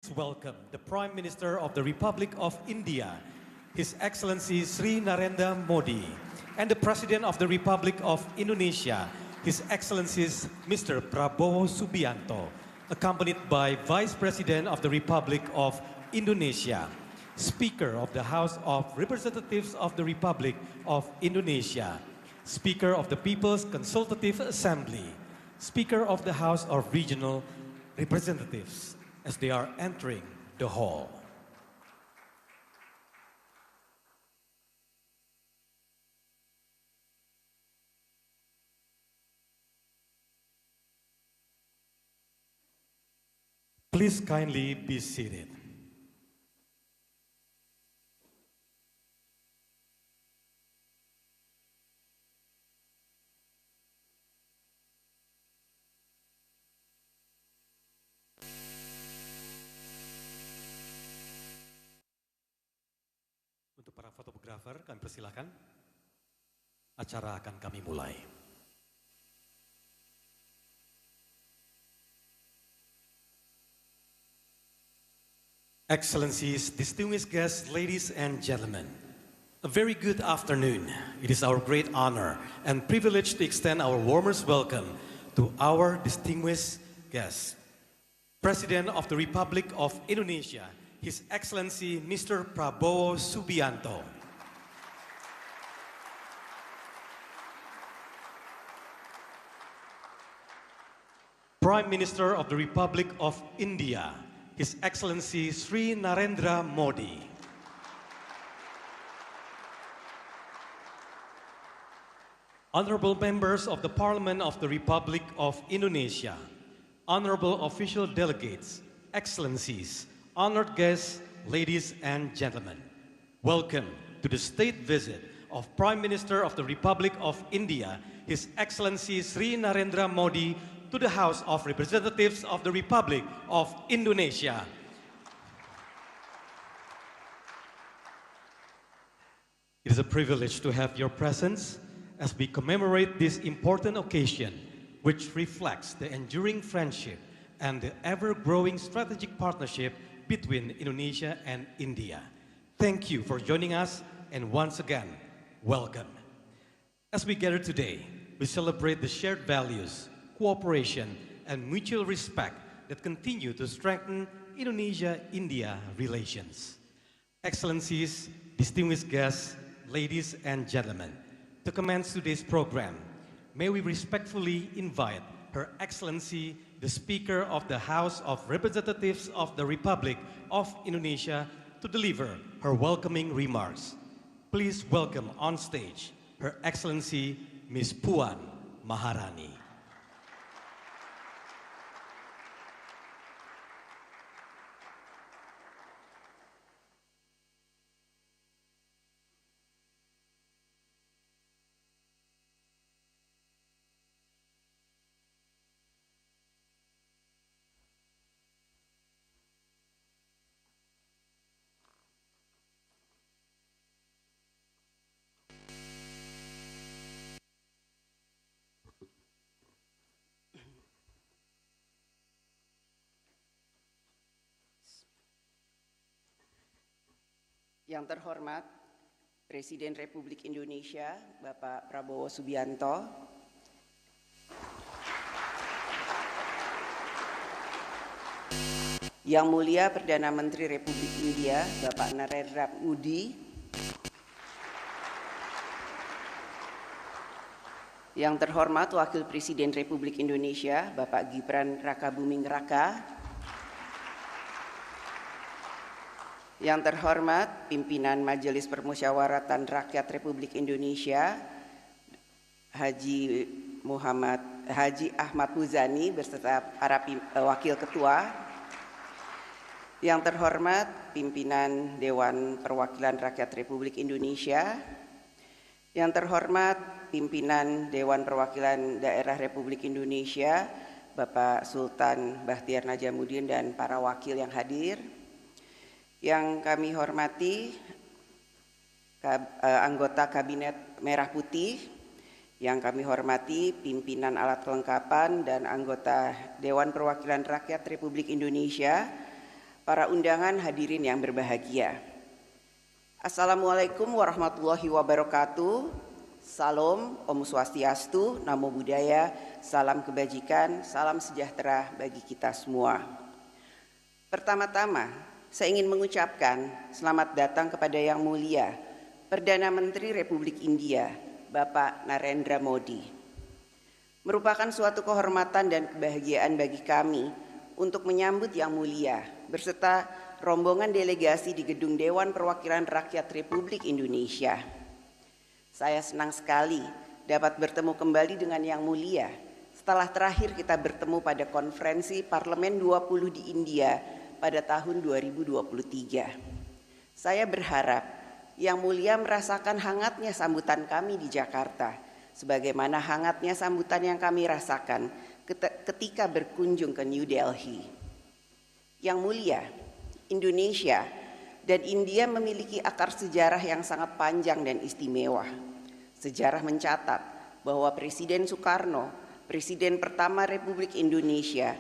Welcome the Prime Minister of the Republic of India, His Excellency Sri Narendra Modi, and the President of the Republic of Indonesia, His Excellency Mr. Prabowo Subianto, accompanied by Vice President of the Republic of Indonesia, Speaker of the House of Representatives of the Republic of Indonesia, Speaker of the People's Consultative Assembly, Speaker of the House of Regional Representatives, as they are entering the hall. Please kindly be seated. Untuk para fotografer, kami persilahkan. Acara akan kami mulai. Excellencies, distinguished guests, ladies and gentlemen, a very good afternoon. It is our great honor and privilege to extend our warmest welcome to our distinguished guests. President of the Republic of Indonesia, His Excellency Mr. Prabowo Subianto. Prime Minister of the Republic of India, His Excellency Sri Narendra Modi. Honorable members of the Parliament of the Republic of Indonesia, honorable official delegates, excellencies, honored guests, ladies and gentlemen, welcome to the state visit of Prime Minister of the Republic of India, His Excellency Sri Narendra Modi, to the House of Representatives of the Republic of Indonesia. It is a privilege to have your presence as we commemorate this important occasion, which reflects the enduring friendship and the ever-growing strategic partnership between Indonesia and India. Thank you for joining us, and once again, welcome. As we gather today, we celebrate the shared values, cooperation, and mutual respect that continue to strengthen Indonesia-India relations. Excellencies, distinguished guests, ladies and gentlemen, to commence today's program, may we respectfully invite Her Excellency, the Speaker of the House of Representatives of the Republic of Indonesia, to deliver her welcoming remarks. Please welcome on stage Her Excellency Ms. Puan Maharani. Yang terhormat Presiden Republik Indonesia, Bapak Prabowo Subianto, Yang Mulia Perdana Menteri Republik India, Bapak Narendra Modi, Yang terhormat Wakil Presiden Republik Indonesia, Bapak Gibran Rakabuming Raka, Yang terhormat Pimpinan Majelis Permusyawaratan Rakyat Republik Indonesia, Haji Ahmad Muzani beserta para Wakil Ketua, Yang terhormat Pimpinan Dewan Perwakilan Rakyat Republik Indonesia, Yang terhormat Pimpinan Dewan Perwakilan Daerah Republik Indonesia, Bapak Sultan Bahtiar Najamuddin dan para wakil yang hadir, yang kami hormati anggota Kabinet Merah Putih, yang kami hormati pimpinan alat kelengkapan dan anggota Dewan Perwakilan Rakyat Republik Indonesia, para undangan hadirin yang berbahagia. Assalamualaikum warahmatullahi wabarakatuh. Salam, Om Swastiastu, Namo Buddhaya, salam kebajikan, salam sejahtera bagi kita semua. Pertama-tama, saya ingin mengucapkan selamat datang kepada Yang Mulia Perdana Menteri Republik India, Bapak Narendra Modi. Merupakan suatu kehormatan dan kebahagiaan bagi kami untuk menyambut Yang Mulia beserta rombongan delegasi di Gedung Dewan Perwakilan Rakyat Republik Indonesia. Saya senang sekali dapat bertemu kembali dengan Yang Mulia setelah terakhir kita bertemu pada konferensi Parlemen 20 di India pada tahun 2023. Saya berharap Yang Mulia merasakan hangatnya sambutan kami di Jakarta, sebagaimana hangatnya sambutan yang kami rasakan ketika berkunjung ke New Delhi. Yang Mulia, Indonesia dan India memiliki akar sejarah yang sangat panjang dan istimewa. Sejarah mencatat bahwa Presiden Soekarno, Presiden pertama Republik Indonesia,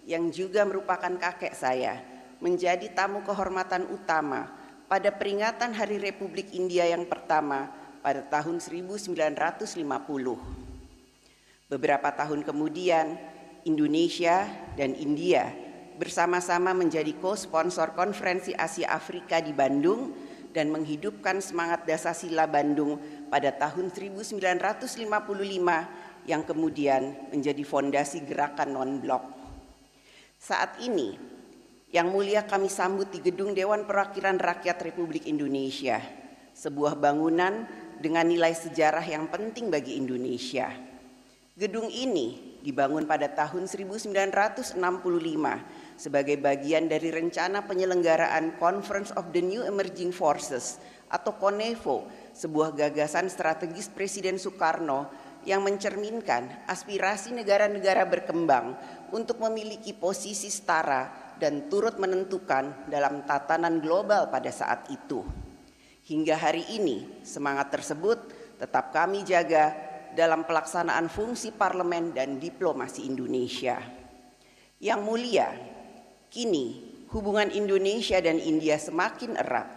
yang juga merupakan kakek saya, menjadi tamu kehormatan utama pada peringatan Hari Republik India yang pertama pada tahun 1950. Beberapa tahun kemudian, Indonesia dan India bersama-sama menjadi co-sponsor Konferensi Asia Afrika di Bandung dan menghidupkan semangat Dasasila Bandung pada tahun 1955 yang kemudian menjadi fondasi gerakan non-blok. Saat ini, Yang Mulia kami sambut di Gedung Dewan Perwakilan Rakyat Republik Indonesia, sebuah bangunan dengan nilai sejarah yang penting bagi Indonesia. Gedung ini dibangun pada tahun 1965 sebagai bagian dari rencana penyelenggaraan Conference of the New Emerging Forces atau CONEFO, sebuah gagasan strategis Presiden Soekarno yang mencerminkan aspirasi negara-negara berkembang untuk memiliki posisi setara dan turut menentukan dalam tatanan global pada saat itu. Hingga hari ini, semangat tersebut tetap kami jaga dalam pelaksanaan fungsi parlemen dan diplomasi Indonesia. Yang Mulia, kini hubungan Indonesia dan India semakin erat.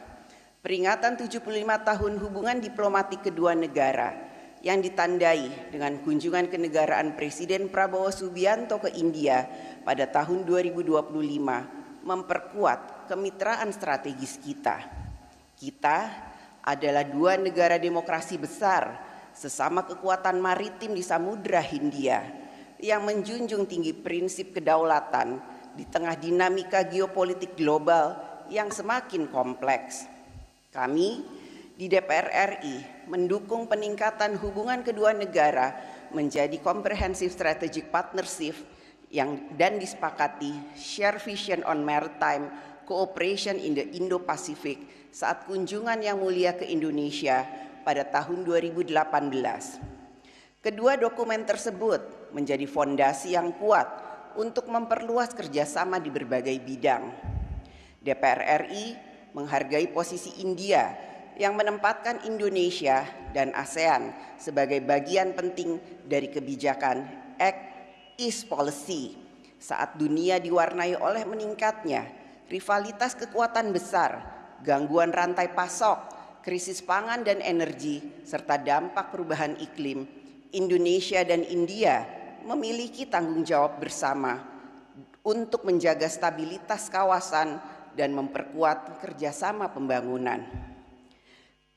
Peringatan 75 tahun hubungan diplomatik kedua negara yang ditandai dengan kunjungan kenegaraan Presiden Prabowo Subianto ke India pada tahun 2025 memperkuat kemitraan strategis kita. Kita adalah dua negara demokrasi besar sesama kekuatan maritim di Samudra Hindia yang menjunjung tinggi prinsip kedaulatan di tengah dinamika geopolitik global yang semakin kompleks. Kami di DPR RI mendukung peningkatan hubungan kedua negara menjadi comprehensive strategic partnership dan disepakati share vision on maritime cooperation in the Indo-Pacific saat kunjungan Yang Mulia ke Indonesia pada tahun 2018. Kedua dokumen tersebut menjadi fondasi yang kuat untuk memperluas kerjasama di berbagai bidang. DPR RI menghargai posisi India yang menempatkan Indonesia dan ASEAN sebagai bagian penting dari kebijakan Act East Policy saat dunia diwarnai oleh meningkatnya rivalitas kekuatan besar, gangguan rantai pasok, krisis pangan dan energi, serta dampak perubahan iklim. Indonesia dan India memiliki tanggung jawab bersama untuk menjaga stabilitas kawasan dan memperkuat kerjasama pembangunan.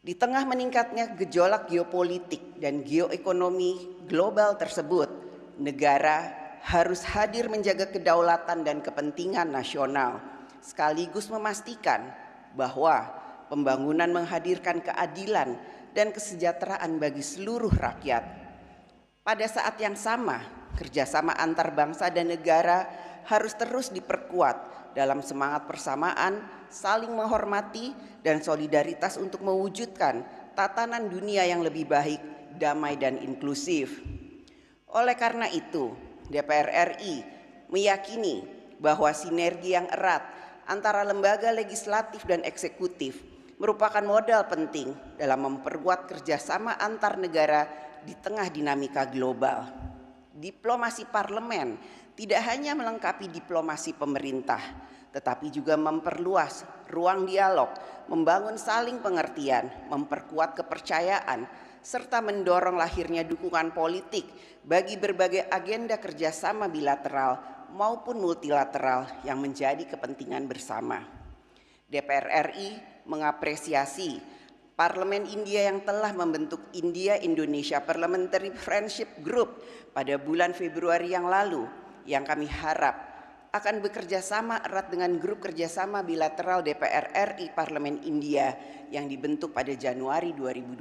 Di tengah meningkatnya gejolak geopolitik dan geoekonomi global tersebut, negara harus hadir menjaga kedaulatan dan kepentingan nasional, sekaligus memastikan bahwa pembangunan menghadirkan keadilan dan kesejahteraan bagi seluruh rakyat. Pada saat yang sama, kerjasama antar bangsa dan negara harus terus diperkuat dalam semangat persamaan, saling menghormati, dan solidaritas untuk mewujudkan tatanan dunia yang lebih baik, damai, dan inklusif. Oleh karena itu, DPR RI meyakini bahwa sinergi yang erat antara lembaga legislatif dan eksekutif merupakan modal penting dalam memperkuat kerjasama antar negara di tengah dinamika global. Diplomasi parlemen tidak hanya melengkapi diplomasi pemerintah, tetapi juga memperluas ruang dialog, membangun saling pengertian, memperkuat kepercayaan, serta mendorong lahirnya dukungan politik bagi berbagai agenda kerjasama bilateral maupun multilateral yang menjadi kepentingan bersama. DPR RI mengapresiasi Parlemen India yang telah membentuk India-Indonesia Parliamentary Friendship Group pada bulan Februari yang lalu, yang kami harap akan bekerja sama erat dengan grup kerjasama bilateral DPR RI Parlemen India yang dibentuk pada Januari 2025.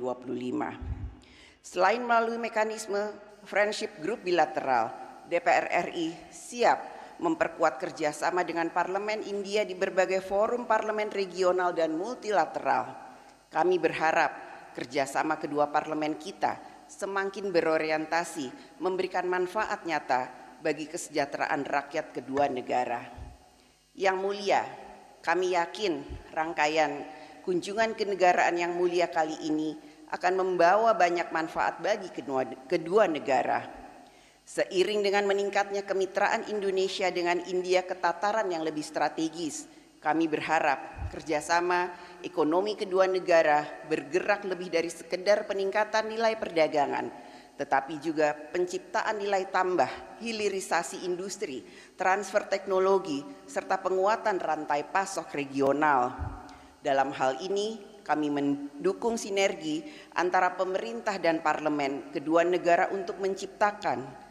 Selain melalui mekanisme Friendship Group bilateral, DPR RI siap memperkuat kerjasama dengan Parlemen India di berbagai forum parlemen regional dan multilateral. Kami berharap kerjasama kedua parlemen kita semakin berorientasi memberikan manfaat nyata bagi kesejahteraan rakyat kedua negara. Yang mulia, kami yakin rangkaian kunjungan kenegaraan yang mulia kali ini akan membawa banyak manfaat bagi kedua negara. Seiring dengan meningkatnya kemitraan Indonesia dengan India ke tataran yang lebih strategis, kami berharap kerjasama ekonomi kedua negara bergerak lebih dari sekedar peningkatan nilai perdagangan, tetapi juga penciptaan nilai tambah, hilirisasi industri, transfer teknologi, serta penguatan rantai pasok regional. Dalam hal ini, kami mendukung sinergi antara pemerintah dan parlemen kedua negara untuk menciptakan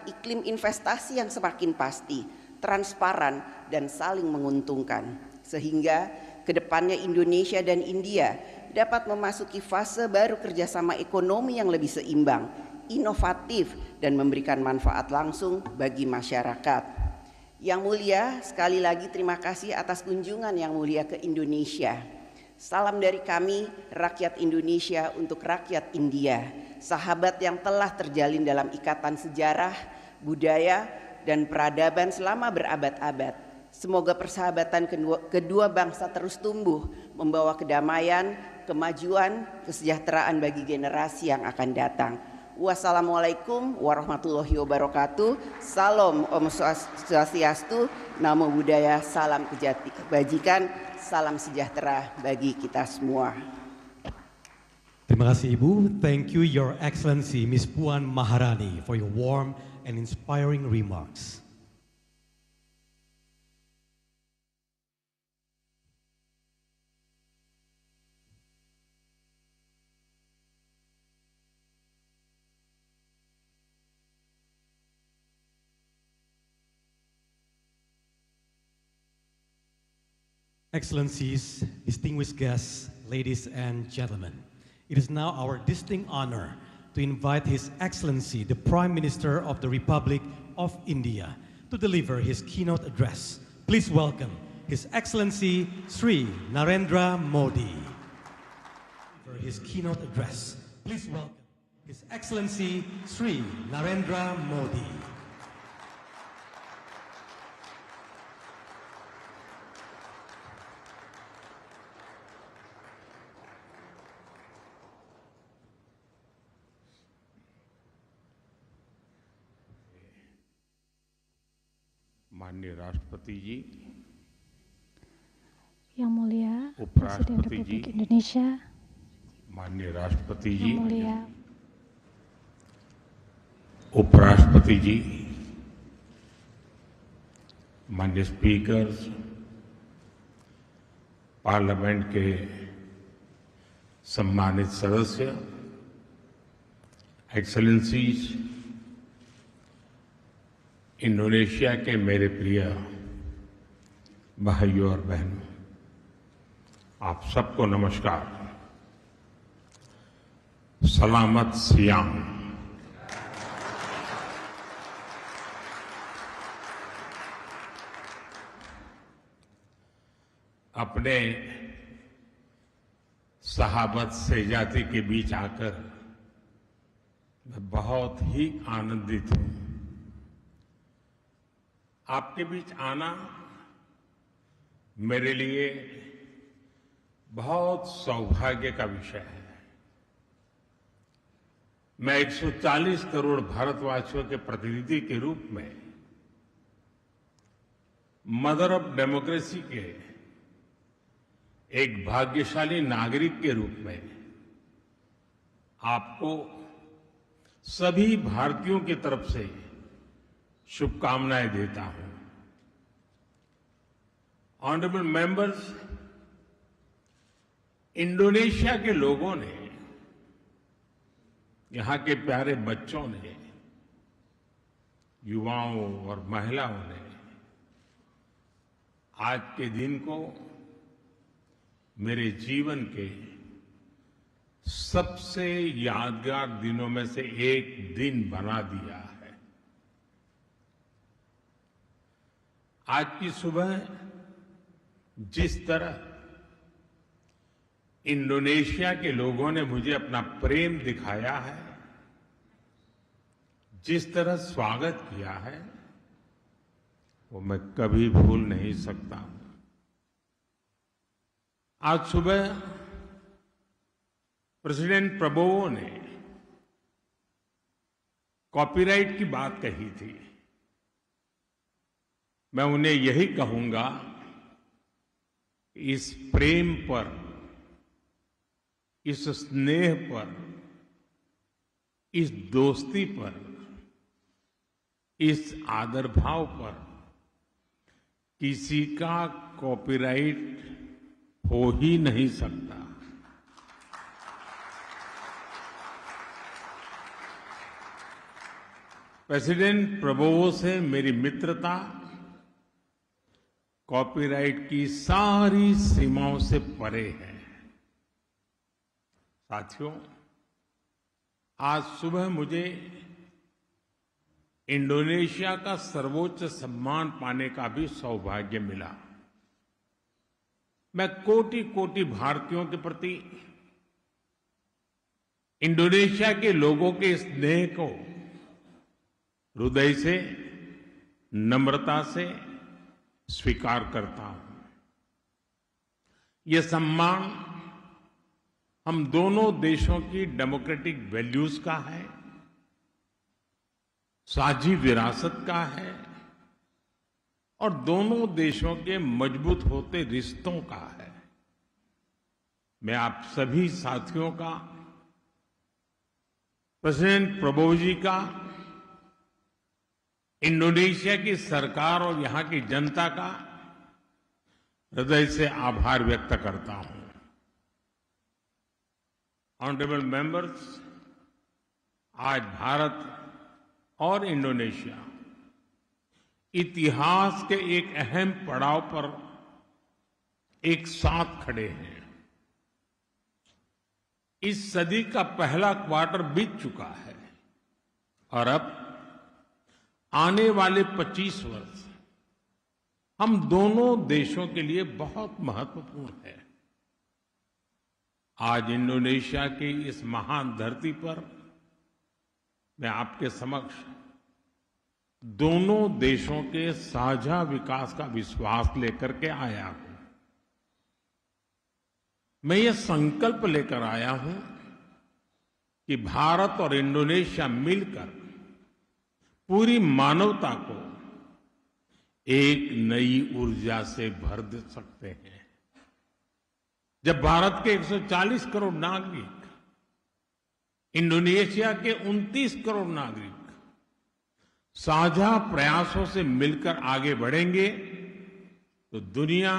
iklim investasi yang semakin pasti, transparan, dan saling menguntungkan, sehingga kedepannya Indonesia dan India dapat memasuki fase baru kerjasama ekonomi yang lebih seimbang, inovatif, dan memberikan manfaat langsung bagi masyarakat. Yang mulia, sekali lagi terima kasih atas kunjungan yang mulia ke Indonesia. Salam dari kami, rakyat Indonesia untuk rakyat India, sahabat yang telah terjalin dalam ikatan sejarah, budaya, dan peradaban selama berabad-abad. Semoga persahabatan kedua bangsa terus tumbuh, membawa kedamaian, kemajuan, kesejahteraan bagi generasi yang akan datang. Wassalamualaikum warahmatullahi wabarakatuh. Salam Om Swastiastu, Namo Buddhaya, salam kebajikan, salam sejahtera bagi kita semua. Terima kasih Ibu. Thank you Your Excellency Ms. Puan Maharani for your warm and inspiring remarks. Excellencies, distinguished guests, ladies and gentlemen, it is now our distinct honor to invite His Excellency, the Prime Minister of the Republic of India, to deliver his keynote address. Please welcome His Excellency Sri Narendra Modi. For his keynote address, please welcome His Excellency Sri Narendra Modi. माननीय राष्ट्रपति जी, Yang Mulia Presiden उपराष्ट्रपति जी, Republik Indonesia, माननीय राष्ट्रपति जी, Yang Mulia उपराष्ट्रपति जी, माननीय speakers, parliament के सम्मानित सदस्य, एक्सेलेंसीज, इंडोनेशिया के मेरे प्रिय भाइयों और बहनों, आप सबको नमस्कार। सलामत सियाम। अपने सहाबत सजाती के बीच आकर मैं बहुत ही आनंदित हूं। आपके बीच आना मेरे लिए बहुत सौभाग्य का विषय है। मैं 140 करोड़ भारतवासियों के प्रतिनिधि के रूप में मदर ऑफ डेमोक्रेसी के एक भाग्यशाली नागरिक के रूप में आपको सभी भारतीयों की तरफ से शुभकामनाएं देता हूं। ऑनरेबल मेंबर्स, इंडोनेशिया के लोगों ने, यहां के प्यारे बच्चों ने, युवाओं और महिलाओं ने आज के दिन को मेरे जीवन के सबसे यादगार दिनों में से एक दिन बना दिया है। आज की सुबह जिस तरह इंडोनेशिया के लोगों ने मुझे अपना प्रेम दिखाया है, जिस तरह स्वागत किया है, वो मैं कभी भूल नहीं सकता। आज सुबह प्रेसिडेंट प्रबोवो ने कॉपीराइट की बात कही थी। मैं उन्हें यही कहूंगा, इस प्रेम पर, इस स्नेह पर, इस दोस्ती पर, इस आदर भाव पर किसी का कॉपीराइट हो ही नहीं सकता। प्रेसिडेंट प्रबोवो से मेरी मित्रता कॉपीराइट की सारी सीमाओं से परे है। साथियों, आज सुबह मुझे इंडोनेशिया का सर्वोच्च सम्मान पाने का भी सौभाग्य मिला। मैं कोटि कोटि भारतीयों के प्रति इंडोनेशिया के लोगों के स्नेह को हृदय से, नम्रता से स्वीकार करता हूं। यह सम्मान हम दोनों देशों की डेमोक्रेटिक वैल्यूज का है, साझी विरासत का है और दोनों देशों के मजबूत होते रिश्तों का है। मैं आप सभी साथियों का, प्रेसिडेंट प्रबोवो जी का, इंडोनेशिया की सरकार और यहां की जनता का हृदय से आभार व्यक्त करता हूं। ऑनरेबल मेंबर्स, आज भारत और इंडोनेशिया इतिहास के एक अहम पड़ाव पर एक साथ खड़े हैं। इस सदी का पहला क्वार्टर बीत चुका है और अब आने वाले 25 वर्ष हम दोनों देशों के लिए बहुत महत्वपूर्ण है। आज इंडोनेशिया की इस महान धरती पर मैं आपके समक्ष दोनों देशों के साझा विकास का विश्वास लेकर के आया हूं। मैं ये संकल्प लेकर आया हूं कि भारत और इंडोनेशिया मिलकर पूरी मानवता को एक नई ऊर्जा से भर दे सकते हैं। जब भारत के 140 करोड़ नागरिक, इंडोनेशिया के 29 करोड़ नागरिक साझा प्रयासों से मिलकर आगे बढ़ेंगे तो दुनिया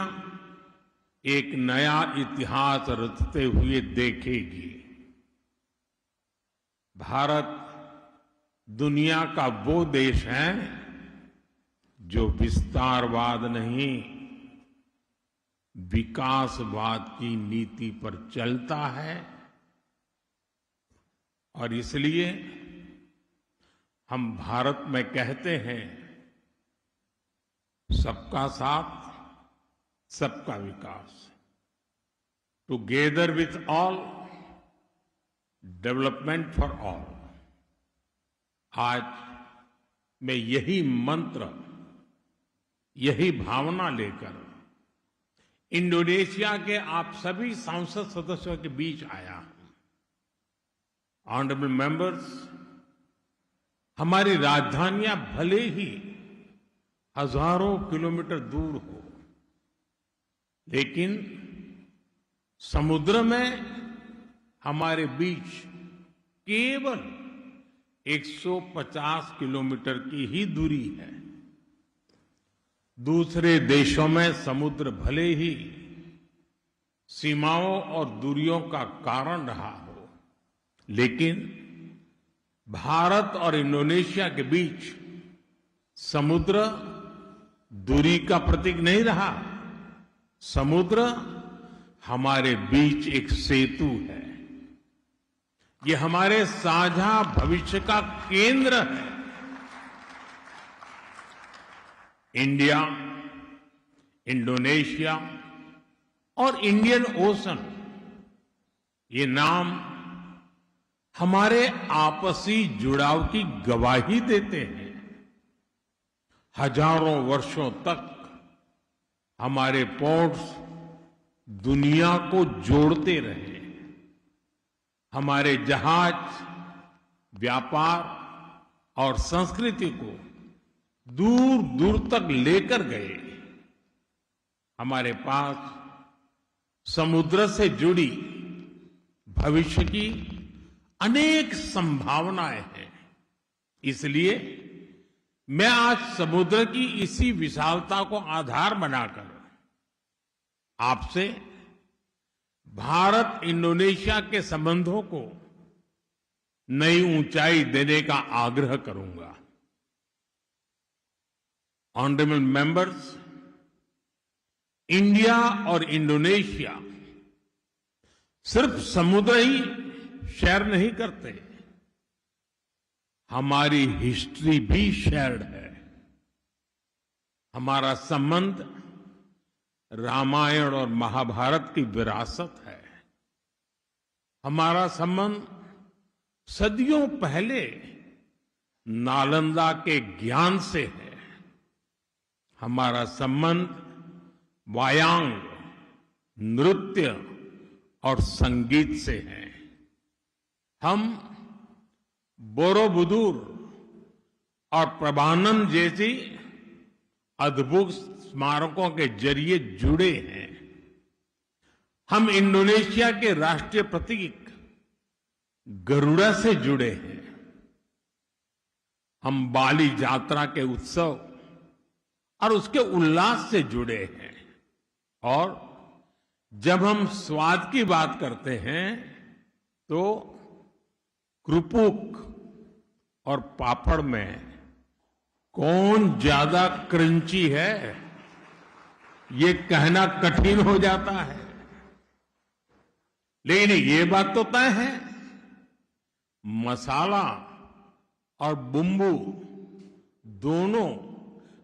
एक नया इतिहास रचते हुए देखेगी। भारत दुनिया का वो देश है जो विस्तारवाद नहीं, विकासवाद की नीति पर चलता है और इसलिए हम भारत में कहते हैं, सबका साथ, सबका विकास। Together with all, development for all. आज मैं यही मंत्र, यही भावना लेकर इंडोनेशिया के आप सभी सांसद सदस्यों के बीच आया हूं। ऑनरेबल मेंबर्स, हमारी राजधानियां भले ही हजारों किलोमीटर दूर हो, लेकिन समुद्र में हमारे बीच केवल 150 किलोमीटर की ही दूरी है। दूसरे देशों में समुद्र भले ही सीमाओं और दूरियों का कारण रहा हो, लेकिन भारत और इंडोनेशिया के बीच समुद्र दूरी का प्रतीक नहीं रहा। समुद्र हमारे बीच एक सेतु है। ये हमारे साझा भविष्य का केंद्र है। इंडिया, इंडोनेशिया और इंडियन ओशन, ये नाम हमारे आपसी जुड़ाव की गवाही देते हैं। हजारों वर्षों तक हमारे पोर्ट्स दुनिया को जोड़ते रहे। हमारे जहाज व्यापार और संस्कृति को दूर दूर तक लेकर गए। हमारे पास समुद्र से जुड़ी भविष्य की अनेक संभावनाएं हैं। इसलिए मैं आज समुद्र की इसी विशालता को आधार बनाकर आपसे भारत इंडोनेशिया के संबंधों को नई ऊंचाई देने का आग्रह करूंगा। ऑनरेबल मेंबर्स, इंडिया और इंडोनेशिया सिर्फ समुद्र ही शेयर नहीं करते, हमारी हिस्ट्री भी शेयर्ड है। हमारा संबंध रामायण और महाभारत की विरासत है। हमारा संबंध सदियों पहले नालंदा के ज्ञान से है। हमारा संबंध वायांग, नृत्य और संगीत से है। हम बोरोबुदुर और प्रभानम जैसी अद्भुत स्मारकों के जरिए जुड़े हैं। हम इंडोनेशिया के राष्ट्रीय प्रतीक गरुड़ा से जुड़े हैं। हम बाली यात्रा के उत्सव और उसके उल्लास से जुड़े हैं। और जब हम स्वाद की बात करते हैं तो क्रुपुक और पापड़ में कौन ज्यादा क्रंची है, ये कहना कठिन हो जाता है। लेकिन ये बात तो तय है, मसाला और बुम्बू दोनों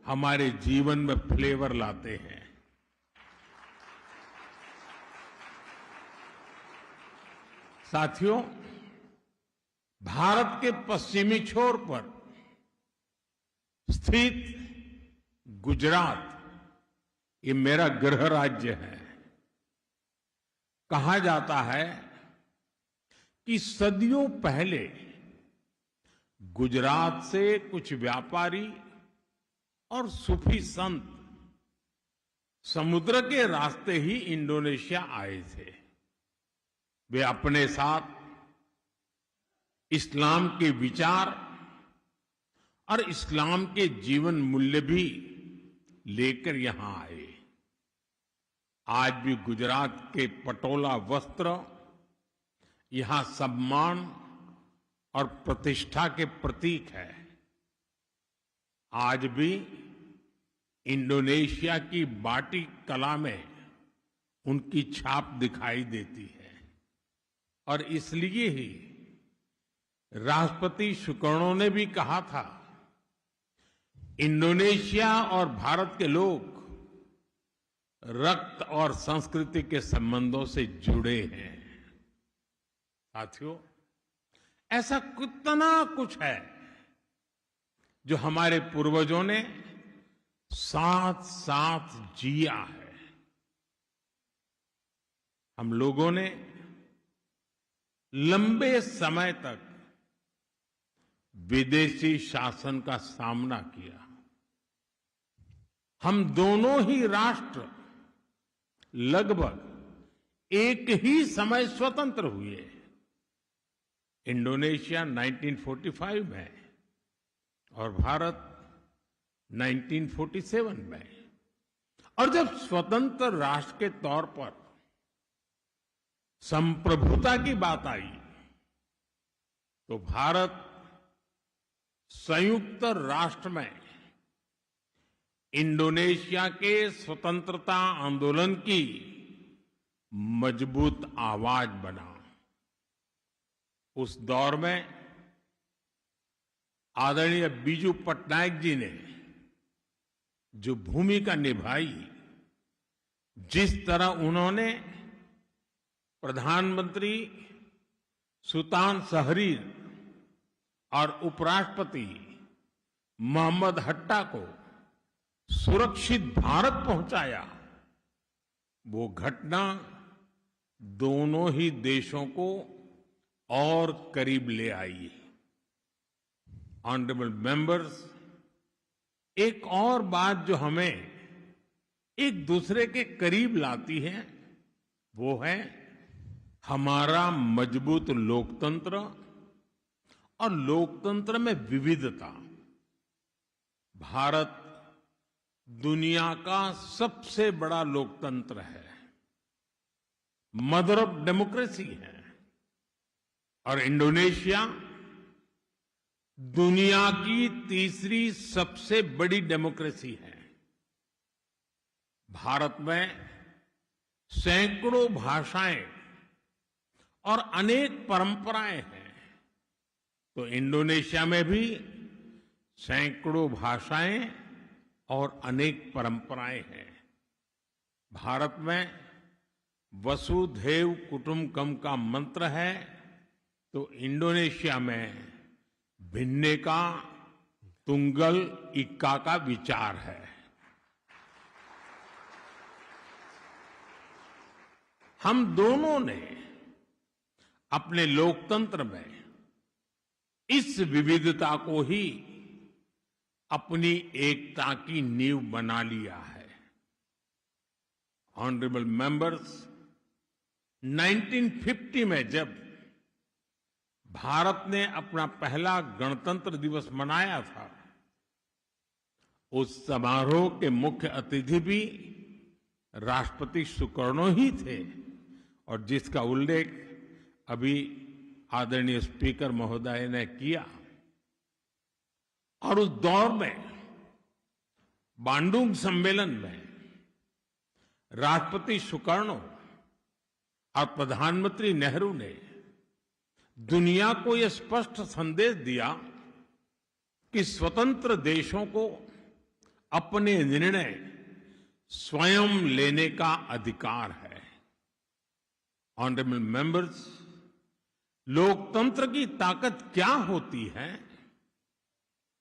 हमारे जीवन में फ्लेवर लाते हैं। साथियों, भारत के पश्चिमी छोर पर स्थित गुजरात, ये मेरा गृह राज्य है। कहा जाता है कि सदियों पहले गुजरात से कुछ व्यापारी और सूफी संत समुद्र के रास्ते ही इंडोनेशिया आए थे। वे अपने साथ इस्लाम के विचार और इस्लाम के जीवन मूल्य भी लेकर यहां आए। आज भी गुजरात के पटोला वस्त्र यहां सम्मान और प्रतिष्ठा के प्रतीक है। आज भी इंडोनेशिया की बाटिक कला में उनकी छाप दिखाई देती है। और इसलिए ही राष्ट्रपति सुकर्णो ने भी कहा था, इंडोनेशिया और भारत के लोग रक्त और संस्कृति के संबंधों से जुड़े हैं। साथियों, ऐसा कितना कुछ है जो हमारे पूर्वजों ने साथ साथ जिया है। हम लोगों ने लंबे समय तक विदेशी शासन का सामना किया। हम दोनों ही राष्ट्र लगभग एक ही समय स्वतंत्र हुए। इंडोनेशिया 1945 में और भारत 1947 में। और जब स्वतंत्र राष्ट्र के तौर पर संप्रभुता की बात आई तो भारत संयुक्त राष्ट्र में इंडोनेशिया के स्वतंत्रता आंदोलन की मजबूत आवाज बना। उस दौर में आदरणीय बीजू पटनायक जी ने जो भूमिका निभाई, जिस तरह उन्होंने प्रधानमंत्री सुल्तान शहरीर और उपराष्ट्रपति मोहम्मद हट्टा को सुरक्षित भारत पहुंचाया, वो घटना दोनों ही देशों को और करीब ले आई। ऑनरेबल मेंबर्स, एक और बात जो हमें एक दूसरे के करीब लाती है वो है हमारा मजबूत लोकतंत्र और लोकतंत्र में विविधता। भारत दुनिया का सबसे बड़ा लोकतंत्र है, मदर ऑफ डेमोक्रेसी है, और इंडोनेशिया दुनिया की तीसरी सबसे बड़ी डेमोक्रेसी है। भारत में सैकड़ों भाषाएं और अनेक परंपराएं हैं, तो इंडोनेशिया में भी सैकड़ों भाषाएं और अनेक परंपराएं हैं। भारत में वसुधैव कुटुंबकम का मंत्र है, तो इंडोनेशिया में भिन्ने का तुंगल इक्का का विचार है। हम दोनों ने अपने लोकतंत्र में इस विविधता को ही अपनी एकता की नींव बना लिया है। ऑनरेबल मेंबर्स, 1950 में जब भारत ने अपना पहला गणतंत्र दिवस मनाया था, उस समारोह के मुख्य अतिथि भी राष्ट्रपति सुकर्णो ही थे, और जिसका उल्लेख अभी आदरणीय स्पीकर महोदय ने किया। और उस दौर में बांडुंग सम्मेलन में राष्ट्रपति सुकर्णो और प्रधानमंत्री नेहरू ने दुनिया को यह स्पष्ट संदेश दिया कि स्वतंत्र देशों को अपने निर्णय स्वयं लेने का अधिकार है। ऑनरेबल मेंबर्स, लोकतंत्र की ताकत क्या होती है,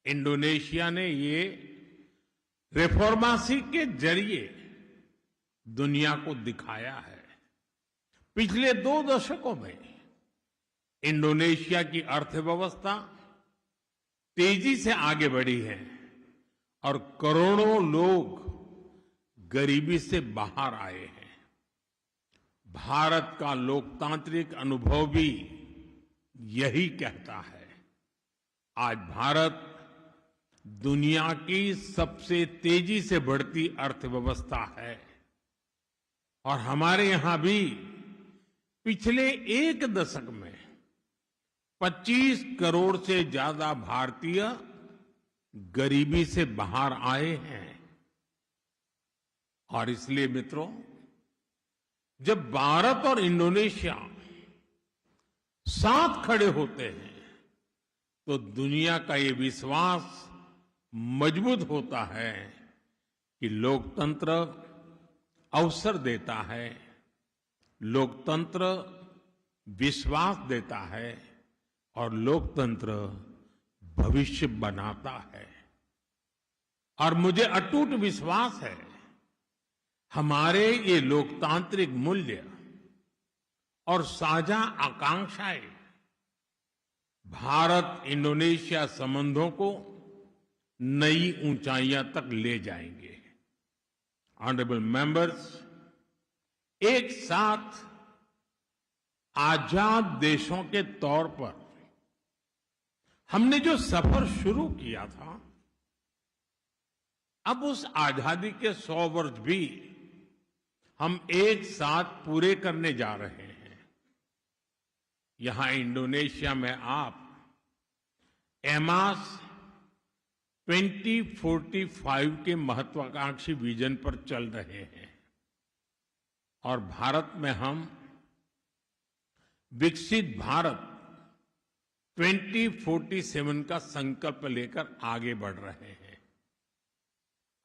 इंडोनेशिया ने ये रिफॉर्मेसी के जरिए दुनिया को दिखाया है। पिछले 2 दशकों में इंडोनेशिया की अर्थव्यवस्था तेजी से आगे बढ़ी है और करोड़ों लोग गरीबी से बाहर आए हैं। भारत का लोकतांत्रिक अनुभव भी यही कहता है। आज भारत दुनिया की सबसे तेजी से बढ़ती अर्थव्यवस्था है, और हमारे यहां भी पिछले 1 दशक में 25 करोड़ से ज्यादा भारतीय गरीबी से बाहर आए हैं। और इसलिए मित्रों, जब भारत और इंडोनेशिया साथ खड़े होते हैं तो दुनिया का ये विश्वास मजबूत होता है कि लोकतंत्र अवसर देता है, लोकतंत्र विश्वास देता है, और लोकतंत्र भविष्य बनाता है। और मुझे अटूट विश्वास है हमारे ये लोकतांत्रिक मूल्य और साझा आकांक्षाएं भारत इंडोनेशिया संबंधों को नई ऊंचाइयां तक ले जाएंगे। ऑनरेबल मेंबर्स, एक साथ आजाद देशों के तौर पर हमने जो सफर शुरू किया था, अब उस आजादी के 100 वर्ष भी हम एक साथ पूरे करने जा रहे हैं। यहां इंडोनेशिया में आप एमास 2045 के महत्वाकांक्षी विजन पर चल रहे हैं और भारत में हम विकसित भारत 2047 का संकल्प लेकर आगे बढ़ रहे हैं।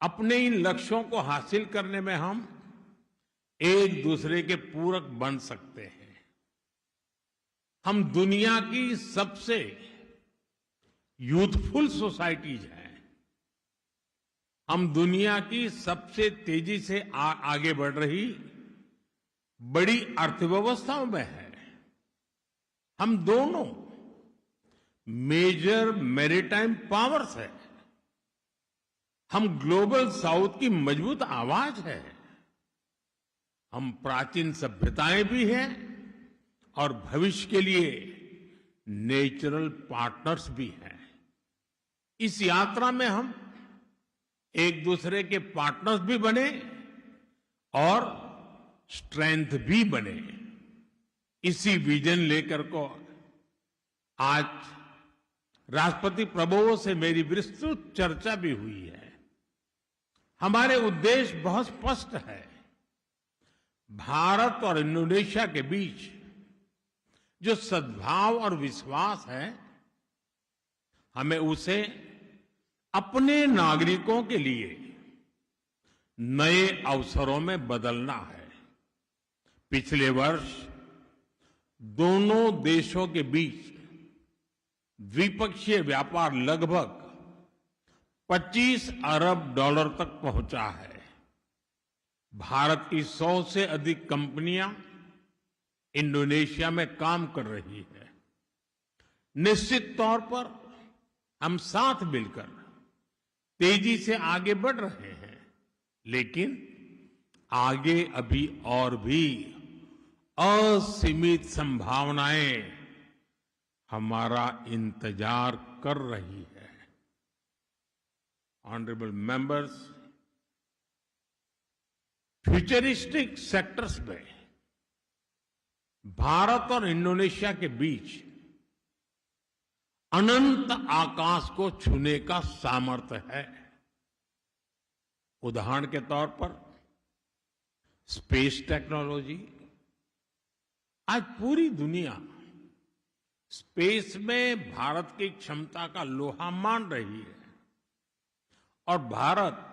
अपने इन लक्ष्यों को हासिल करने में हम एक दूसरे के पूरक बन सकते हैं। हम दुनिया की सबसे यूथफुल सोसाइटीज हैं। हम दुनिया की सबसे तेजी से आगे बढ़ रही बड़ी अर्थव्यवस्थाओं में हैं। हम दोनों मेजर मैरीटाइम पावर्स हैं। हम ग्लोबल साउथ की मजबूत आवाज है। हम प्राचीन सभ्यताएं भी हैं और भविष्य के लिए नेचुरल पार्टनर्स भी हैं। इस यात्रा में हम एक दूसरे के पार्टनर्स भी बने और स्ट्रेंथ भी बने। इसी विजन लेकर को आज राष्ट्रपति प्रभुओं से मेरी विस्तृत चर्चा भी हुई है। हमारे उद्देश्य बहुत स्पष्ट है। भारत और इंडोनेशिया के बीच जो सद्भाव और विश्वास है, हमें उसे अपने नागरिकों के लिए नए अवसरों में बदलना है। पिछले वर्ष दोनों देशों के बीच द्विपक्षीय व्यापार लगभग $25 अरब तक पहुंचा है। भारत की 100 से अधिक कंपनियां इंडोनेशिया में काम कर रही है। निश्चित तौर पर हम साथ मिलकर तेजी से आगे बढ़ रहे हैं, लेकिन आगे अभी और भी असीमित संभावनाएं हमारा इंतजार कर रही है। ऑनरेबल मेंबर्स, फ्यूचरिस्टिक सेक्टर्स में भारत और इंडोनेशिया के बीच अनंत आकाश को छूने का सामर्थ्य है। उदाहरण के तौर पर स्पेस टेक्नोलॉजी। आज पूरी दुनिया स्पेस में भारत की क्षमता का लोहा मान रही है और भारत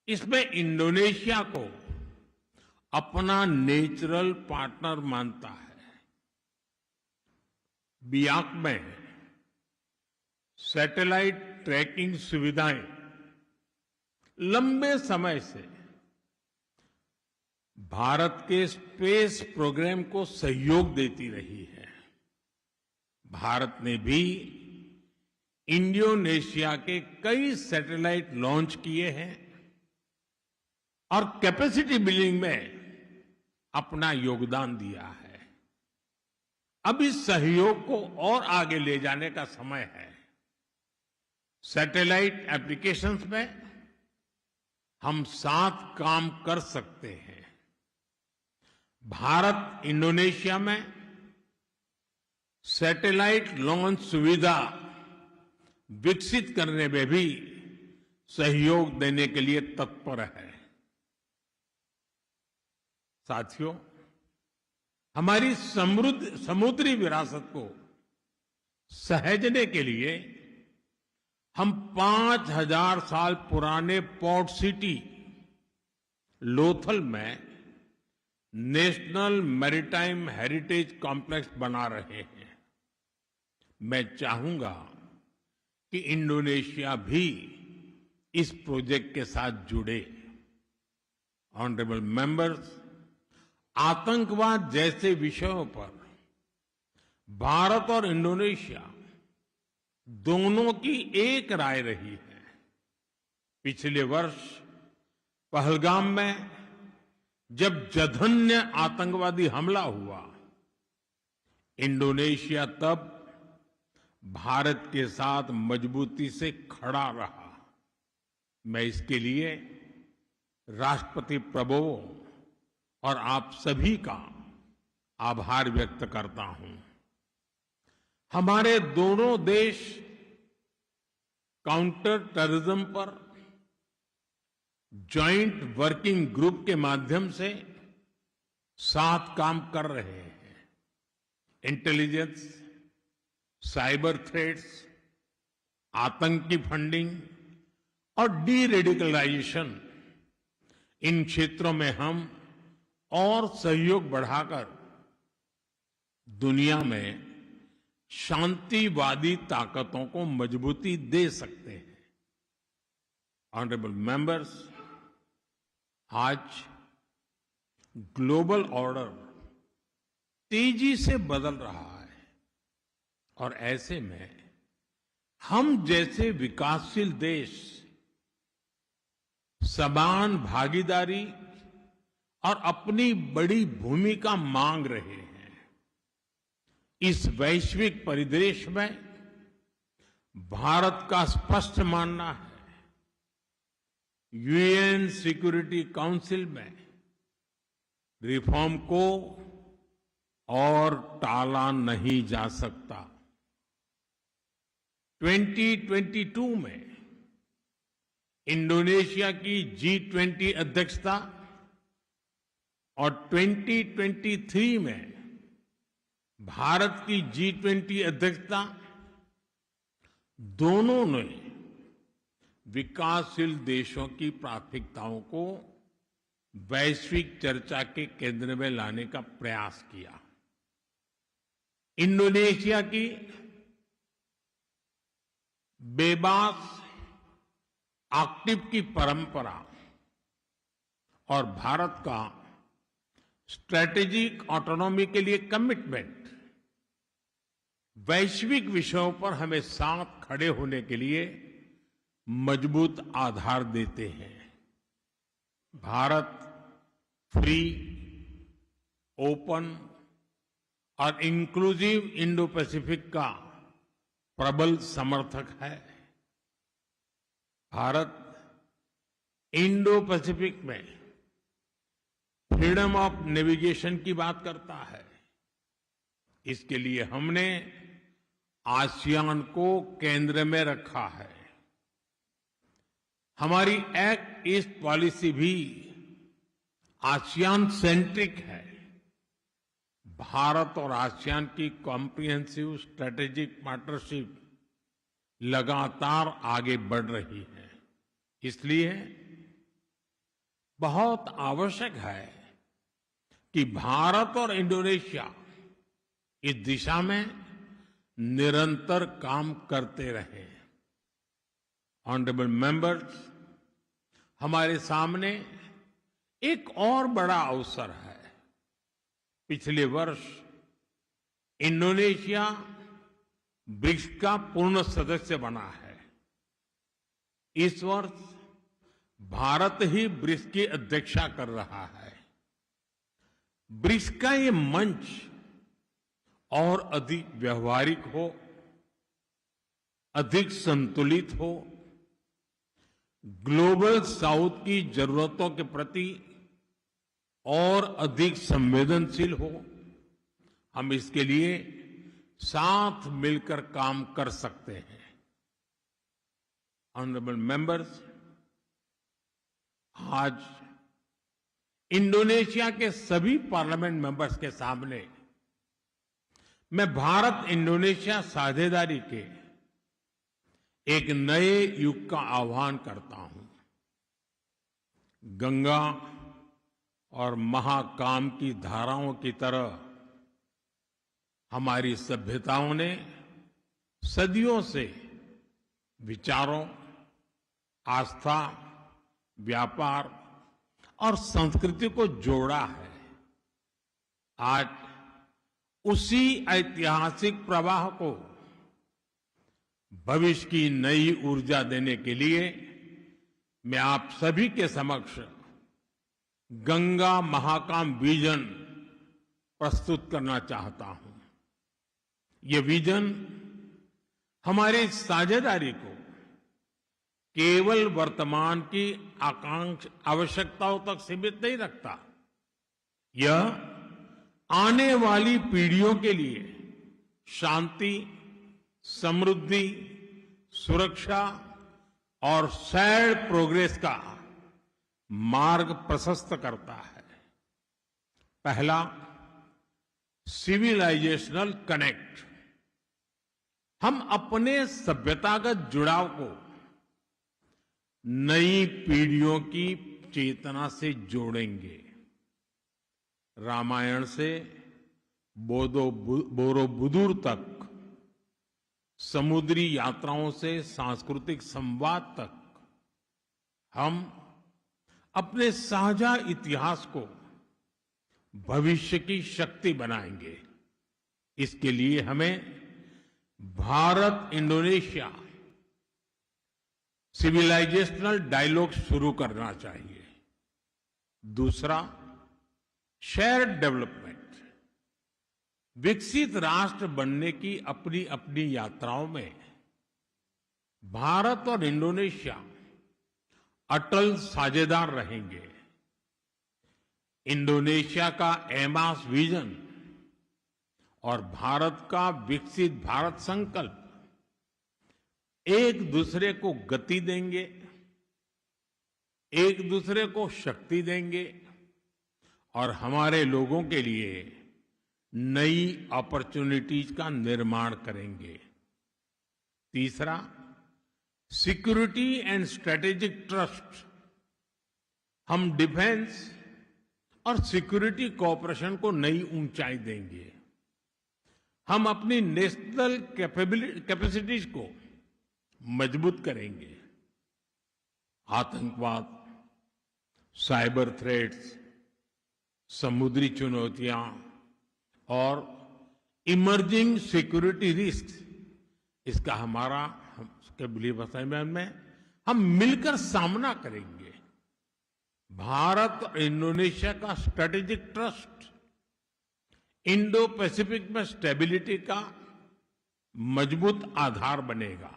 इसमें इंडोनेशिया को अपना नेचुरल पार्टनर मानता है। बियाक में सैटेलाइट ट्रैकिंग सुविधाएं लंबे समय से भारत के स्पेस प्रोग्राम को सहयोग देती रही है। भारत ने भी इंडोनेशिया के कई सैटेलाइट लॉन्च किए हैं और कैपेसिटी बिल्डिंग में अपना योगदान दिया है। अब इस सहयोग को और आगे ले जाने का समय है। सैटेलाइट एप्लीकेशंस में हम साथ काम कर सकते हैं। भारत इंडोनेशिया में सैटेलाइट लॉन्च सुविधा विकसित करने में भी सहयोग देने के लिए तत्पर है। साथियों, हमारी समृद्ध समुद्री विरासत को सहेजने के लिए हम 5000 साल पुराने पोर्ट सिटी लोथल में नेशनल मैरीटाइम हेरिटेज कॉम्प्लेक्स बना रहे हैं। मैं चाहूंगा कि इंडोनेशिया भी इस प्रोजेक्ट के साथ जुड़े। ऑनरेबल मेंबर्स, आतंकवाद जैसे विषयों पर भारत और इंडोनेशिया दोनों की एक राय रही है। पिछले वर्ष पहलगाम में जब जघन्य आतंकवादी हमला हुआ, इंडोनेशिया तब भारत के साथ मजबूती से खड़ा रहा। मैं इसके लिए राष्ट्रपति प्रभुओं और आप सभी का आभार व्यक्त करता हूं। हमारे दोनों देश काउंटर टेररिज्म पर जॉइंट वर्किंग ग्रुप के माध्यम से साथ काम कर रहे हैं। इंटेलिजेंस, साइबर थ्रेट्स, आतंकी फंडिंग और डी रेडिकलाइजेशन, इन क्षेत्रों में हम और सहयोग बढ़ाकर दुनिया में शांतिवादी ताकतों को मजबूती दे सकते हैं। ऑनरेबल मेंबर्स, आज ग्लोबल ऑर्डर तेजी से बदल रहा है और ऐसे में हम जैसे विकासशील देश समान भागीदारी और अपनी बड़ी भूमिका मांग रहे हैं। इस वैश्विक परिदृश्य में भारत का स्पष्ट मानना है, यूएन सिक्योरिटी काउंसिल में रिफॉर्म को और टाला नहीं जा सकता। 2022 में इंडोनेशिया की G20 अध्यक्षता और 2023 में भारत की G20 अध्यक्षता, दोनों ने विकासशील देशों की प्राथमिकताओं को वैश्विक चर्चा के केंद्र में लाने का प्रयास किया। इंडोनेशिया की बेबास एक्टिव की परंपरा और भारत का स्ट्रेटेजिक ऑटोनॉमी के लिए कमिटमेंट वैश्विक विषयों पर हमें साथ खड़े होने के लिए मजबूत आधार देते हैं। भारत फ्री, ओपन और इंक्लूसिव इंडो पैसिफिक का प्रबल समर्थक है। भारत इंडो पैसिफिक में फ्रीडम ऑफ नेविगेशन की बात करता है। इसके लिए हमने आसियान को केंद्र में रखा है। हमारी एक्ट ईस्ट पॉलिसी भी आसियान सेंट्रिक है। भारत और आसियान की कॉम्प्रिहेंसिव स्ट्रेटेजिक पार्टनरशिप लगातार आगे बढ़ रही है। इसलिए बहुत आवश्यक है कि भारत और इंडोनेशिया इस दिशा में निरंतर काम करते रहे। ऑनरेबल मेंबर्स, हमारे सामने एक और बड़ा अवसर है। पिछले वर्ष इंडोनेशिया ब्रिक्स का पूर्ण सदस्य बना है। इस वर्ष भारत ही ब्रिक्स की अध्यक्षता कर रहा है। ब्रिक्स का ये मंच और अधिक व्यवहारिक हो, अधिक संतुलित हो, ग्लोबल साउथ की जरूरतों के प्रति और अधिक संवेदनशील हो। हम इसके लिए साथ मिलकर काम कर सकते हैं। ऑनरेबल मेंबर्स, आज इंडोनेशिया के सभी पार्लियामेंट मेंबर्स के सामने मैं भारत इंडोनेशिया साझेदारी के एक नए युग का आह्वान करता हूं। गंगा और महाकाम की धाराओं की तरह हमारी सभ्यताओं ने सदियों से विचारों, आस्था, व्यापार और संस्कृति को जोड़ा है। आज उसी ऐतिहासिक प्रवाह को भविष्य की नई ऊर्जा देने के लिए मैं आप सभी के समक्ष गंगा महाकाम विजन प्रस्तुत करना चाहता हूं। ये विजन हमारी साझेदारी को केवल वर्तमान की आवश्यकताओं तक सीमित नहीं रखता। यह आने वाली पीढ़ियों के लिए शांति, समृद्धि, सुरक्षा और शेयर्ड प्रोग्रेस का मार्ग प्रशस्त करता है। पहला, सिविलाइजेशनल कनेक्ट। हम अपने सभ्यतागत जुड़ाव को नई पीढ़ियों की चेतना से जोड़ेंगे। रामायण से बोरोबुदुर तक, समुद्री यात्राओं से सांस्कृतिक संवाद तक, हम अपने साझा इतिहास को भविष्य की शक्ति बनाएंगे। इसके लिए हमें भारत इंडोनेशिया सिविलाइजेशनल डायलॉग शुरू करना चाहिए। दूसरा, शेयर्ड डेवलपमेंट। विकसित राष्ट्र बनने की अपनी अपनी यात्राओं में भारत और इंडोनेशिया अटल साझेदार रहेंगे। इंडोनेशिया का एमास विजन और भारत का विकसित भारत संकल्प एक दूसरे को गति देंगे, एक दूसरे को शक्ति देंगे और हमारे लोगों के लिए नई अपॉर्चुनिटीज का निर्माण करेंगे। तीसरा, सिक्योरिटी एंड स्ट्रेटेजिक ट्रस्ट। हम डिफेंस और सिक्योरिटी कोऑपरेशन को नई ऊंचाई देंगे। हम अपनी नेशनल कैपेसिटीज को मजबूत करेंगे। आतंकवाद, साइबर थ्रेट्स, समुद्री चुनौतियां और इमर्जिंग सिक्योरिटी रिस्क, इसका हमारा में हम मिलकर सामना करेंगे। भारत और इंडोनेशिया का स्ट्रेटेजिक ट्रस्ट इंडो पैसिफिक में स्टेबिलिटी का मजबूत आधार बनेगा।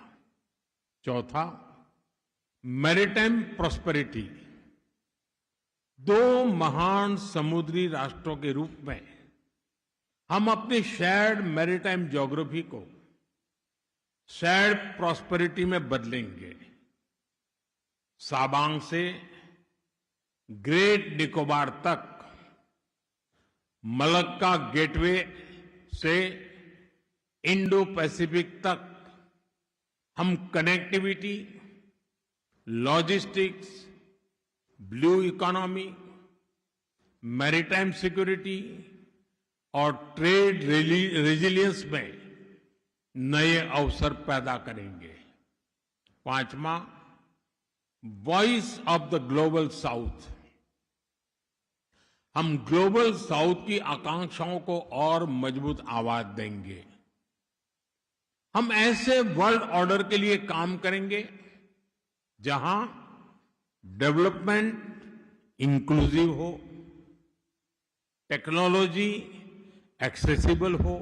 चौथा, मैरीटाइम प्रॉस्पेरिटी। दो महान समुद्री राष्ट्रों के रूप में हम अपनी शेयर्ड मैरीटाइम ज्योग्राफी को शेयर्ड प्रॉस्पेरिटी में बदलेंगे। साबांग से ग्रेट निकोबार तक, मलक्का गेटवे से इंडो पैसिफिक तक हम connectivity, logistics, blue economy, maritime security और ट्रेड रेजिलियंस में नए अवसर पैदा करेंगे। पांचवा, voice of the global south. हम ग्लोबल साउथ की आकांक्षाओं को और मजबूत आवाज देंगे। हम ऐसे वर्ल्ड ऑर्डर के लिए काम करेंगे जहां डेवलपमेंट इंक्लूसिव हो, टेक्नोलॉजी एक्सेसिबल हो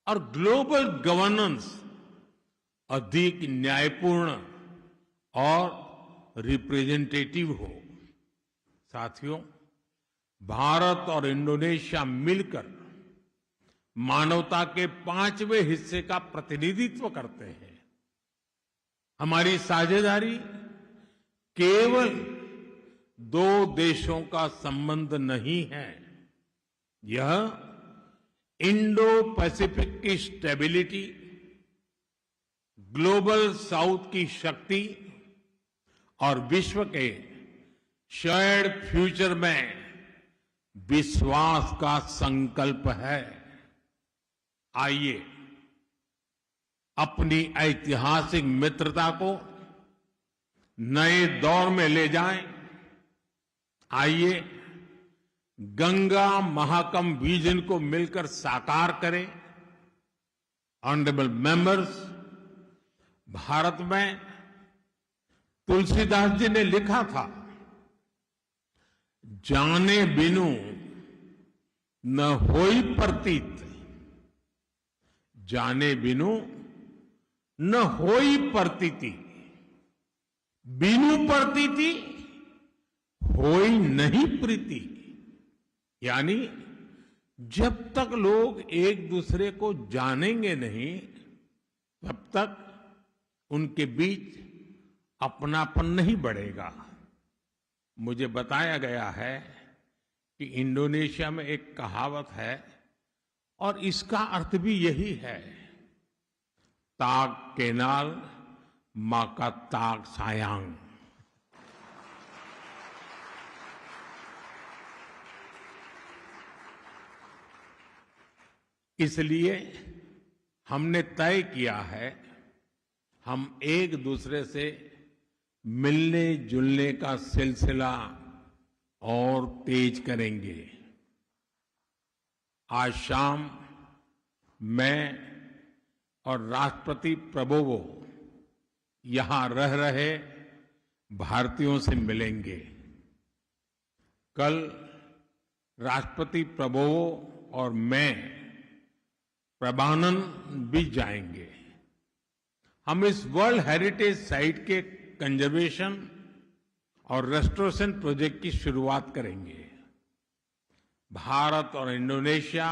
और ग्लोबल गवर्नेंस अधिक न्यायपूर्ण और रिप्रेजेंटेटिव हो। साथियों, भारत और इंडोनेशिया मिलकर मानवता के 5वें हिस्से का प्रतिनिधित्व करते हैं। हमारी साझेदारी केवल दो देशों का संबंध नहीं है, यह इंडो पैसिफिक की स्टेबिलिटी, ग्लोबल साउथ की शक्ति और विश्व के शेयर्ड फ्यूचर में विश्वास का संकल्प है। आइए अपनी ऐतिहासिक मित्रता को नए दौर में ले जाएं। आइए गंगा महाकम विजन को मिलकर साकार करें। ऑनरेबल मेंबर्स, भारत में तुलसीदास जी ने लिखा था, जाने बिनु न होई प्रतीत, जाने बिनु न होई प्रतीति, बिनु प्रतीति होई नहीं प्रीति। यानी जब तक लोग एक दूसरे को जानेंगे नहीं, तब तक उनके बीच अपनापन नहीं बढ़ेगा। मुझे बताया गया है कि इंडोनेशिया में एक कहावत है और इसका अर्थ भी यही है, ताक केनाल माका ताक सायांग। इसलिए हमने तय किया है, हम एक दूसरे से मिलने जुलने का सिलसिला और तेज करेंगे। आज शाम मैं और राष्ट्रपति प्रबोवो यहां रह रहे भारतीयों से मिलेंगे। कल राष्ट्रपति प्रबोवो और मैं प्रबानन भी जाएंगे। हम इस वर्ल्ड हेरिटेज साइट के कंजर्वेशन और रेस्टोरेशन प्रोजेक्ट की शुरुआत करेंगे। भारत और इंडोनेशिया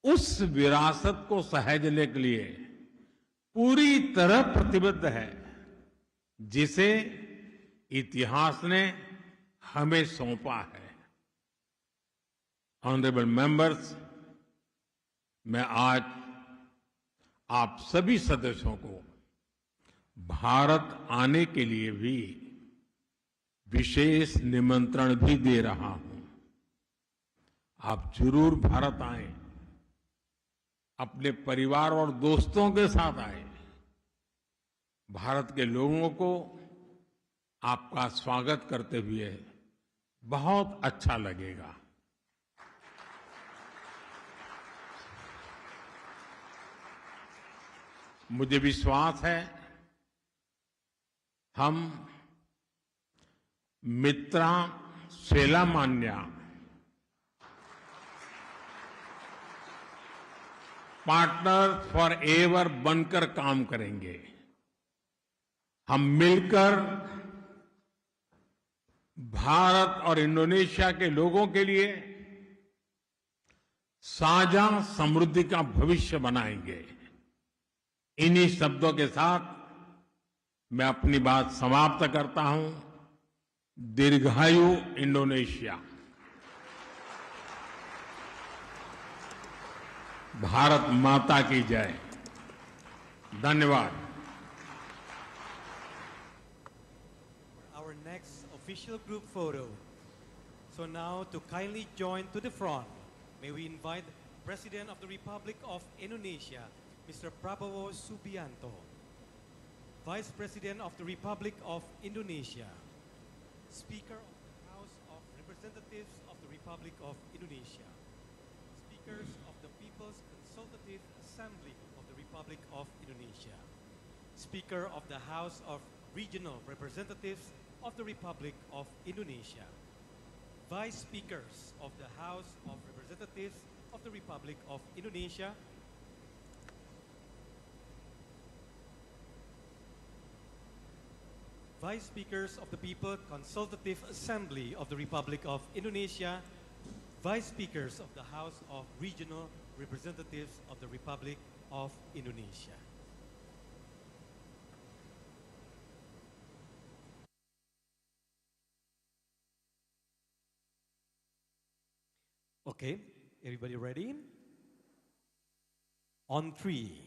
उस विरासत को सहेजने के लिए पूरी तरह प्रतिबद्ध है जिसे इतिहास ने हमें सौंपा है। ऑनरेबल मेंबर्स, मैं आज आप सभी सदस्यों को भारत आने के लिए भी विशेष निमंत्रण भी दे रहा हूं। आप जरूर भारत आएं, अपने परिवार और दोस्तों के साथ आएं। भारत के लोगों को आपका स्वागत करते हुए बहुत अच्छा लगेगा। मुझे विश्वास है हम मित्रा सेलामान्या पार्टनर फॉर एवर बनकर काम करेंगे। हम मिलकर भारत और इंडोनेशिया के लोगों के लिए साझा समृद्धि का भविष्य बनाएंगे। इन्हीं शब्दों के साथ मैं अपनी बात समाप्त करता हूं। दीर्घायु इंडोनेशिया। भारत माता की जय। धन्यवाद। Our next official group photo. So now to kindly join to the front, may we invite President of the Republic of Indonesia, Mr. Prabowo Subianto, Vice President of the Republic of Indonesia, Speaker of the House of Representatives of the Republic of Indonesia, Speakers of the People's Consultative Assembly of the Republic of Indonesia, Speaker of the House of Regional Representatives of the Republic of Indonesia, Vice Speakers of the House of Representatives of the Republic of Indonesia, Vice Speakers of the People Consultative Assembly of the Republic of Indonesia, Vice Speakers of the House of Regional Representatives of the Republic of Indonesia. Okay, everybody ready? On three.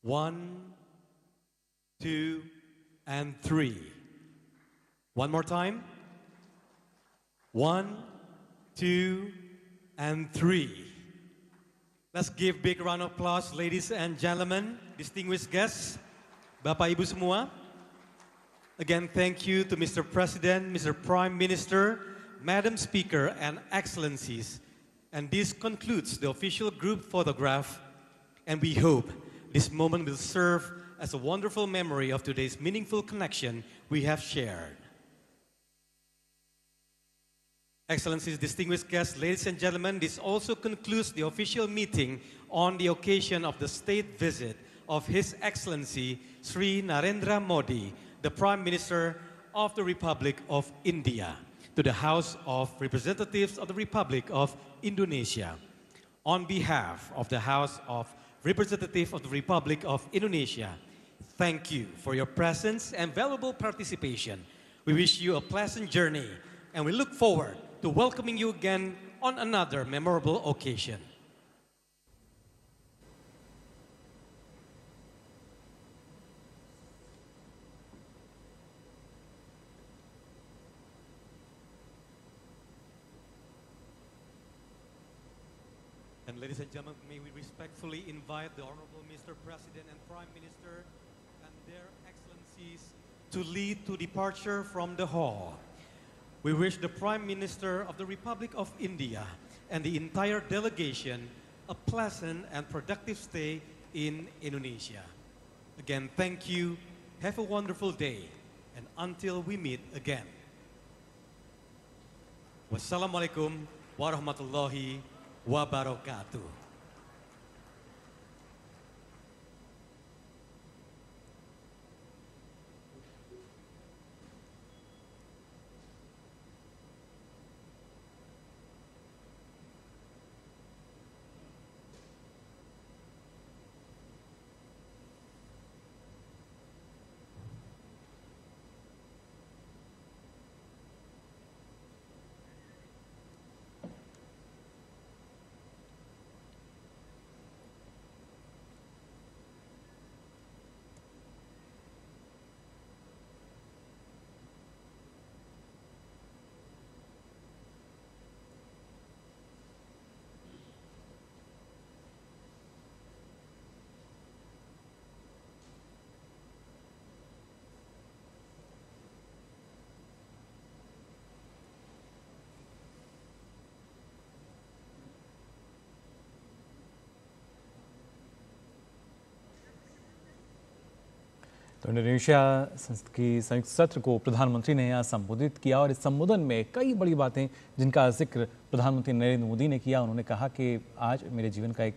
1, 2, and 3. One more time. 1, 2, and 3. Let's give big round of applause, ladies and gentlemen, distinguished guests, Bapak Ibu semua. Again, thank you to Mr. President, Mr. Prime Minister, Madam Speaker, and Excellencies. And this concludes the official group photograph, and we hope this moment will serve as a wonderful memory of today's meaningful connection we have shared. Excellencies, distinguished guests, ladies and gentlemen, this also concludes the official meeting on the occasion of the state visit of His Excellency Sri Narendra Modi, the Prime Minister of the Republic of India, to the House of Representatives of the Republic of Indonesia. On behalf of the House of Representatives of the Republic of Indonesia, thank you for your presence and valuable participation. We wish you a pleasant journey, and we look forward to welcoming you again on another memorable occasion. And ladies and gentlemen, may we respectfully invite the Honorable Mr. President and Prime Minister and their excellencies to lead to departure from the hall. We wish the Prime Minister of the Republic of India and the entire delegation a pleasant and productive stay in Indonesia. Again, thank you, have a wonderful day, and until we meet again. Wassalamualaikum warahmatullahi wabarakatuh. तो Indonesia संसद की संयुक्त सत्र को प्रधानमंत्री ने यहाँ संबोधित किया और इस संबोधन में कई बड़ी बातें जिनका जिक्र प्रधानमंत्री नरेंद्र मोदी ने किया। उन्होंने कहा कि आज मेरे जीवन का एक